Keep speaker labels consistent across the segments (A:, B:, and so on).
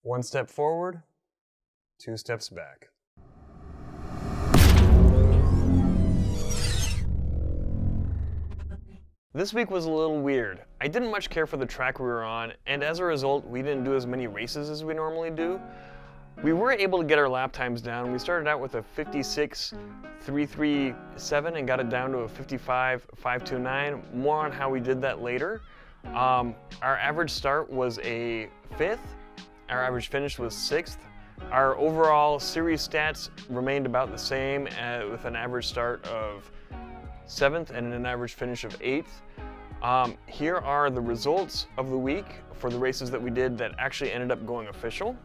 A: One step forward, two steps back. This week was a little weird. I didn't much care for the track we were on, and as a result, we didn't do as many races as we normally do. We were able to get our lap times down. We started out with a 56.337 and got it down to a 55.529. More on how we did that later. Our average start was a 5th. Our average finish was 6th. Our overall series stats remained about the same with an average start of 7th and an average finish of 8th. Here are the results of the week for the races that we did that actually ended up going official.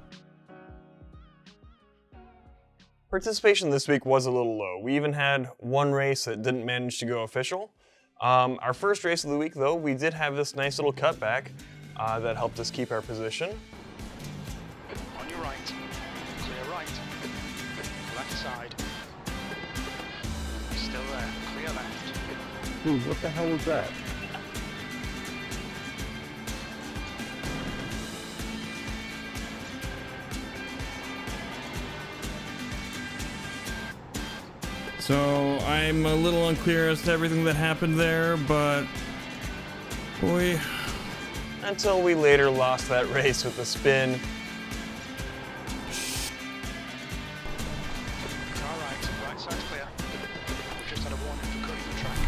A: Participation this week was a little low. We even had one race that didn't manage to go official. Our first race of the week, though, we did have this nice little cutback that helped us keep our position.
B: On your right, clear right, left side, still there, clear left.
C: Dude, what the hell was that?
D: So I'm a little unclear as to everything that happened there, but boy.
A: Until we later lost that race with a spin.
B: Car right side's clear. We've just had a warning for cutting the track.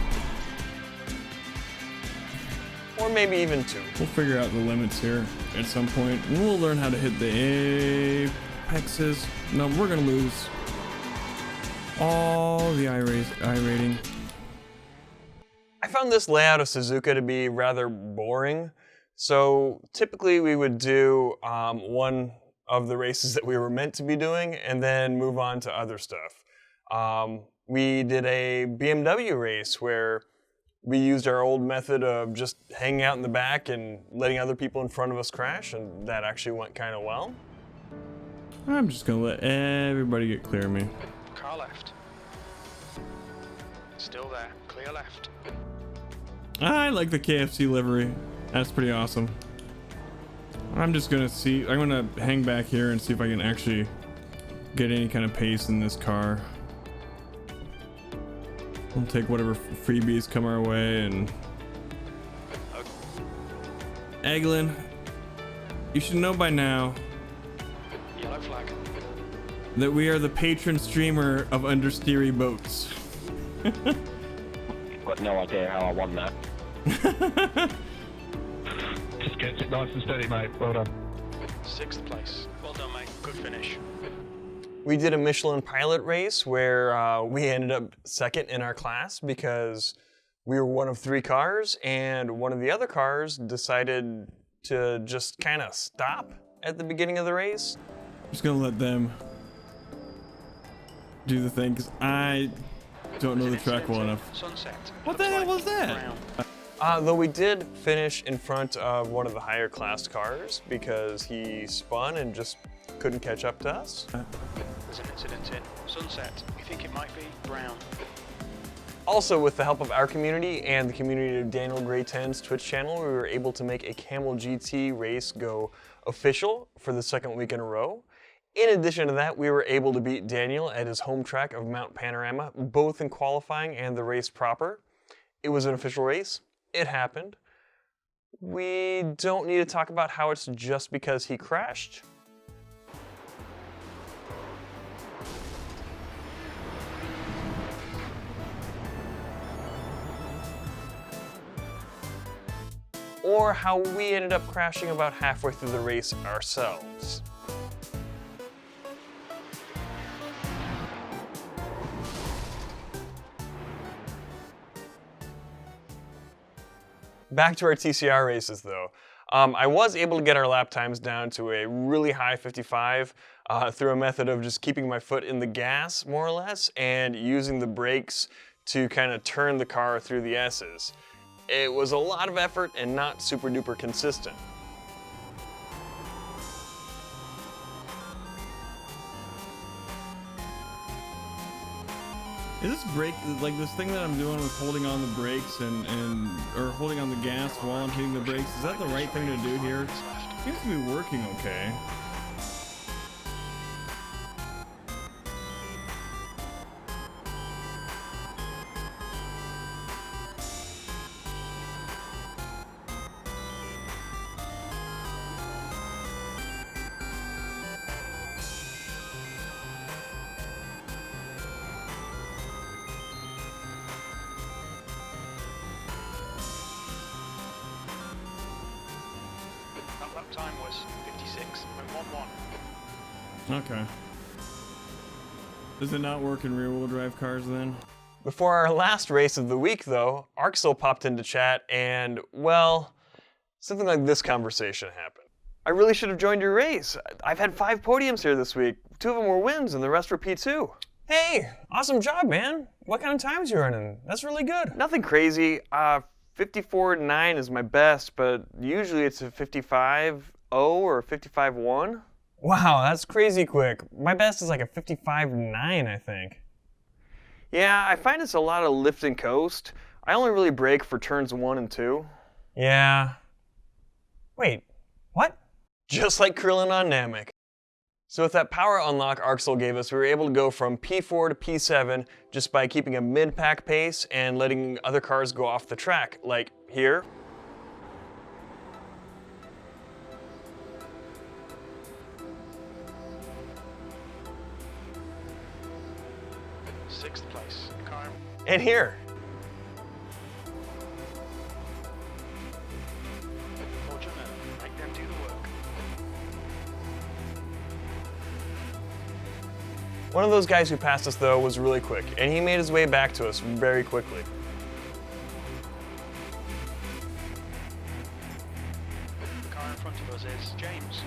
A: Or maybe even two.
D: We'll figure out the limits here at some point, and we'll learn how to hit the apexes. No, we're gonna lose all the iRating.
A: I found this layout of Suzuka to be rather boring. So typically we would do one of the races that we were meant to be doing and then move on to other stuff. We did a BMW race where we used our old method of just hanging out in the back and letting other people in front of us crash, and that actually went kind of well.
D: I'm just gonna let everybody get clear of me.
B: Car left. Still there, clear left.
D: I like the KFC livery. That's pretty awesome. I'm gonna hang back here and see if I can actually get any kind of pace in this car. We'll take whatever freebies come our way. And Eglin, you should know by now
B: Yellow flag.
D: that we are the patron streamer of understeery boats.
C: Got no idea how I won that. Just gets it nice and steady, mate. Well done.
B: 6th place. Well done, mate. Good finish.
A: We did a Michelin pilot race where we ended up second in our class because we were one of 3 cars, and one of the other cars decided to just kind of stop at the beginning of the race.
D: I'm just gonna let them do the thing because I don't know the track well enough.
B: Sunset.
D: What the hell was that?
A: Though we did finish in front of one of the higher class cars because he spun and just couldn't catch up to us.
B: There's an incident in Sunset. You think it might be brown?
A: Also, with the help of our community and the community of Daniel Gray 10's Twitch channel, we were able to make a Camel GT race go official for the 2nd week in a row. In addition to that, we were able to beat Daniel at his home track of Mount Panorama, both in qualifying and the race proper. It was an official race. It happened. We don't need to talk about how it's just because he crashed. Or how we ended up crashing about halfway through the race ourselves. Back to our TCR races though. I was able to get our lap times down to a really high 55 through a method of just keeping my foot in the gas, more or less, and using the brakes to kind of turn the car through the S's. It was a lot of effort and not super duper consistent.
D: Is this brake, like this thing that I'm doing with holding on the brakes or holding on the gas while I'm hitting the brakes, is that the right thing to do here? Seems to be working okay.
B: lap time was 56. Went 1-1.
D: Okay. Does it not work in rear-wheel drive cars then?
A: Before our last race of the week, though, Arxel popped into chat and, well, something like this conversation happened. I really should have joined your race. I've had 5 podiums here this week. 2 of them were wins and the rest were P2. Hey, awesome job, man. What kind of times you running? That's really good. Nothing crazy. 54.9 is my best, but usually it's a 55.0 or 55.1. Wow, that's crazy quick. My best is like a 55.9, I think. Yeah, I find it's a lot of lift and coast. I only really brake for turns 1 and 2. Yeah. Wait, what? Just like Krillin on Namek. So with that power unlock Arxel gave us, we were able to go from P4 to P7 just by keeping a mid-pack pace and letting other cars go off the track, like here.
B: Sixth place. Car.
A: And here.
B: Fortunate. Make them do the work.
A: One of those guys who passed us, though, was really quick, and he made his way back to us very quickly.
B: The car in front of us is James.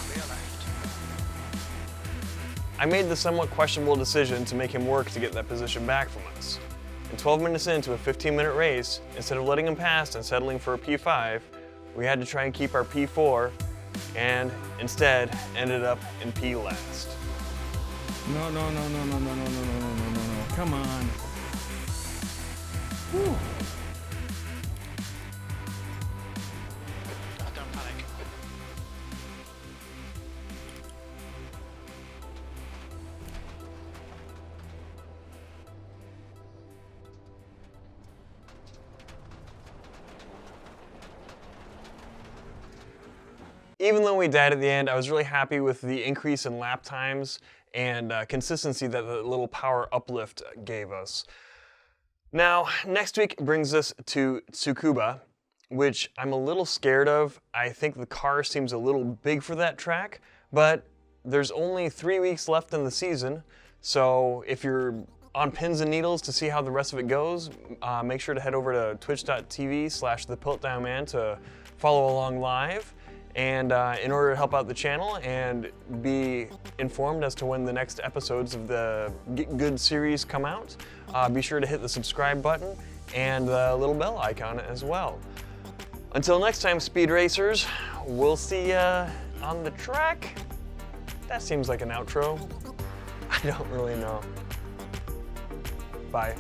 B: Clear left.
A: I made the somewhat questionable decision to make him work to get that position back from us. And 12 minutes into a 15-minute race, instead of letting him pass and settling for a P5, we had to try and keep our P4, and instead ended up in P last.
D: No. Come on. Whew.
B: Don't panic.
A: Even though we died at the end, I was really happy with the increase in lap times and consistency that the little power uplift gave us. Now, next week brings us to Tsukuba, which I'm a little scared of. I think the car seems a little big for that track, but there's only 3 weeks left in the season, so if you're on pins and needles to see how the rest of it goes, make sure to head over to twitch.tv/thepiltdownman to follow along live. And in order to help out the channel and be informed as to when the next episodes of the Get Good series come out, be sure to hit the subscribe button and the little bell icon as well. Until next time, Speed Racers, we'll see ya on the track. That seems like an outro. I don't really know. Bye.